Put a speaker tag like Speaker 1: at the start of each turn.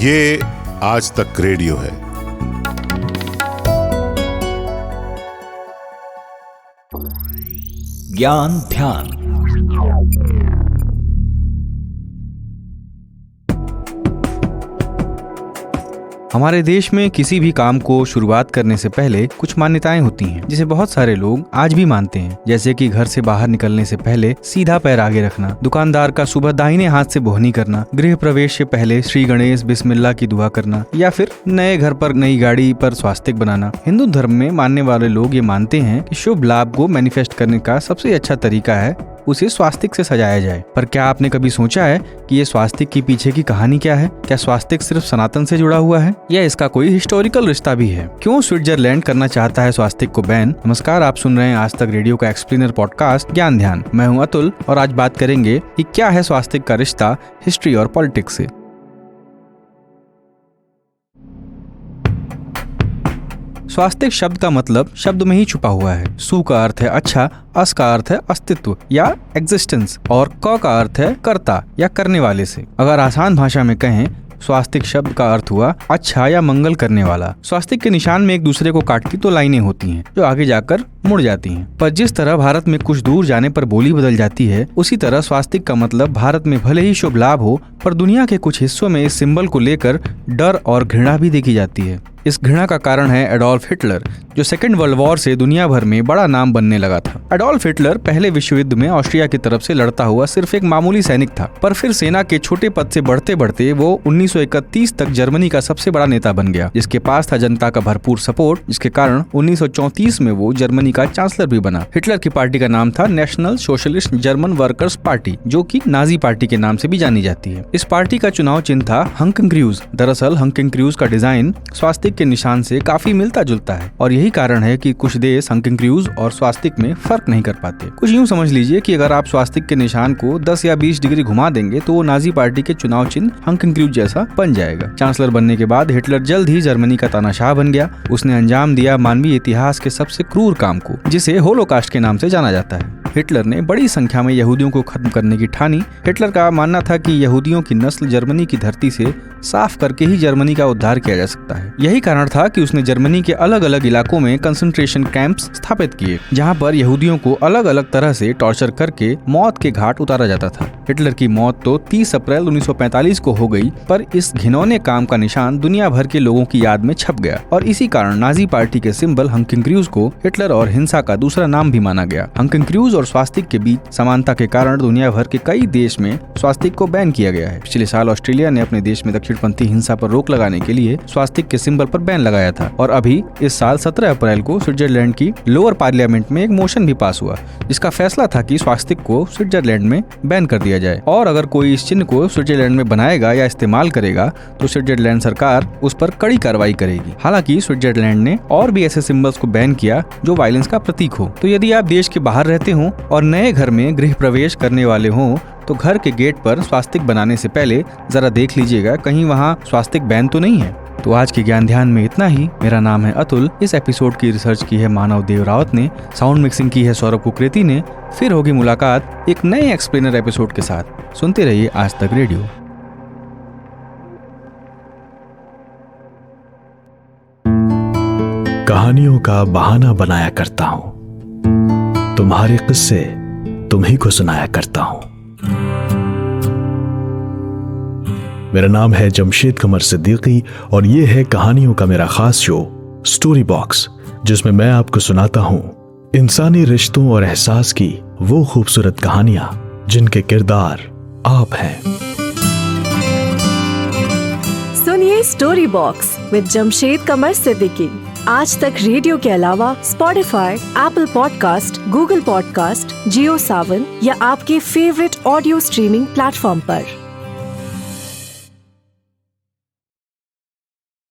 Speaker 1: ये आज तक रेडियो है।
Speaker 2: ज्ञान ध्यान। हमारे देश में किसी भी काम को शुरुआत करने से पहले कुछ मान्यताएं होती हैं, जिसे बहुत सारे लोग आज भी मानते हैं। जैसे कि घर से बाहर निकलने से पहले सीधा पैर आगे रखना, दुकानदार का सुबह दाहिने हाथ से बोहनी करना, गृह प्रवेश से पहले श्री गणेश बिस्मिल्लाह की दुआ करना, या फिर नए घर पर नई गाड़ी पर स्वास्तिक बनाना। हिंदू धर्म में मानने वाले लोग ये मानते हैं कि शुभ लाभ को मैनिफेस्ट करने का सबसे अच्छा तरीका है उसे स्वास्तिक से सजाया जाए। पर क्या आपने कभी सोचा है कि ये स्वास्तिक के पीछे की कहानी क्या है? क्या स्वास्तिक सिर्फ सनातन से जुड़ा हुआ है या इसका कोई हिस्टोरिकल रिश्ता भी है? क्यों स्विट्जरलैंड करना चाहता है स्वास्तिक को बैन? नमस्कार, आप सुन रहे हैं आज तक रेडियो का एक्सप्लेनर पॉडकास्ट ज्ञान ध्यान। मैं हूं अतुल और आज बात करेंगे कि क्या है स्वास्तिक का रिश्ता हिस्ट्री और पॉलिटिक्स से। स्वास्तिक शब्द का मतलब शब्द में ही छुपा हुआ है। सु का अर्थ है अच्छा, अस का अर्थ है अस्तित्व या एग्जिस्टेंस और क का अर्थ है कर्ता या करने वाले से। अगर आसान भाषा में कहें, स्वास्तिक शब्द का अर्थ हुआ अच्छा या मंगल करने वाला। स्वास्तिक के निशान में एक दूसरे को काटती तो लाइनें होती हैं जो आगे जाकर मुड़ जाती हैं। पर जिस तरह भारत में कुछ दूर जाने पर बोली बदल जाती है, उसी तरह स्वास्तिक का मतलब भारत में भले ही शुभ लाभ हो, पर दुनिया के कुछ हिस्सों में इस सिंबल को लेकर डर और घृणा भी देखी जाती है। इस घृणा का कारण है एडोल्फ हिटलर, जो सेकेंड वर्ल्ड वॉर से दुनिया भर में बड़ा नाम बनने लगा था। एडोल्फ हिटलर पहले विश्व युद्ध में ऑस्ट्रिया की तरफ से लड़ता हुआ सिर्फ एक मामूली सैनिक था, पर फिर सेना के छोटे पद से बढ़ते बढ़ते वो 1931 तक जर्मनी का सबसे बड़ा नेता बन गया, जिसके पास था जनता का भरपूर सपोर्ट, जिसके कारण 1934 में वो जर्मनी का चांसलर भी बना। हिटलर की पार्टी का नाम था national socialist German workers party, जो कि नाजी पार्टी के नाम से भी जानी जाती है। इस पार्टी का चुनाव चिन्ह था हंकिंग क्रूज। दरअसल हंकिंग क्रूज का डिजाइन स्वास्तिक के निशान से काफी मिलता जुलता है और यही कारण है कि कुछ देश हंकिंग क्रूज और स्वास्तिक में फर्क नहीं कर पाते। कुछ यूं समझ लीजिए कि अगर आप स्वास्तिक के निशान को 10 या 20 डिग्री घुमा देंगे तो वो नाजी पार्टी के चुनाव चिन्ह हंकिंग क्रूज जैसा बन जाएगा। चांसलर बनने के बाद हिटलर जल्द ही जर्मनी का तानाशाह बन गया। उसने अंजाम दिया मानवीय इतिहास के सबसे क्रूर काम को, जिसे होलोकास्ट के नाम से जाना जाता है। हिटलर ने बड़ी संख्या में यहूदियों को खत्म करने की ठानी। हिटलर का मानना था कि यहूदियों की नस्ल जर्मनी की धरती से साफ करके ही जर्मनी का उद्धार किया जा सकता है। यही कारण था कि उसने जर्मनी के अलग अलग इलाकों में कंसंट्रेशन कैंप्स स्थापित किए, जहां पर यहूदियों को अलग अलग तरह से टॉर्चर करके मौत के घाट उतारा जाता था। हिटलर की मौत तो 30 अप्रैल 1945 को हो गई, पर इस घिनौने काम का निशान दुनिया भर के लोगों की याद में छप गया और इसी कारण नाजी पार्टी के सिंबल हंकिंग क्रूज को हिटलर और हिंसा का दूसरा नाम भी माना गया। हंकिंग क्रूज और स्वास्तिक के बीच समानता के कारण दुनिया भर के कई देश में स्वास्तिक को बैन किया गया है। पिछले साल ऑस्ट्रेलिया ने अपने देश में दक्षिणपंथी हिंसा पर रोक लगाने के लिए स्वास्तिक के सिंबल पर बैन लगाया था और अभी इस साल 17 अप्रैल को स्विट्जरलैंड की लोअर पार्लियामेंट में एक मोशन भी पास हुआ, जिसका फैसला था कि स्वास्तिक को स्विट्जरलैंड में बैन कर दिया जाए और अगर कोई इस चिन्ह को स्विट्जरलैंड में बनाएगा या इस्तेमाल करेगा तो स्विट्जरलैंड सरकार उस पर कड़ी कार्रवाई करेगी। हालांकि स्विट्जरलैंड ने और भी ऐसे सिंबल्स को बैन किया जो वायलेंस का प्रतीक हो। तो यदि आप देश के बाहर रहते हो और नए घर में गृह प्रवेश करने वाले हो तो घर के गेट पर स्वास्तिक बनाने से पहले जरा देख लीजिएगा कहीं वहाँ स्वास्तिक बैन तो नहीं है। तो आज के ज्ञान ध्यान में इतना ही। मेरा नाम है अतुल। इस एपिसोड की रिसर्च की है मानव देव रावत ने, साउंड मिक्सिंग की है सौरभ कुकरेती ने। फिर होगी मुलाकात एक नए एक्सप्लेनर एपिसोड के साथ। सुनते रहिए आज तक रेडियो।
Speaker 3: कहानियों का बहाना बनाया करता हूं, तुम्हारे किस्से तुम्ही को सुनाया करता हूं। मेरा नाम है जमशेद कमर सिद्दीकी और ये है कहानियों का मेरा खास शो स्टोरी बॉक्स, जिसमें मैं आपको सुनाता हूं इंसानी रिश्तों और एहसास की वो खूबसूरत कहानियां जिनके किरदार आप हैं।
Speaker 4: सुनिए story box with Jamshed Qamar Siddiqui Aaj Tak radio के अलावा Spotify, Apple podcast, Google podcast, Jio Saavn या आपके फेवरेट ऑडियो स्ट्रीमिंग प्लेटफॉर्म पर।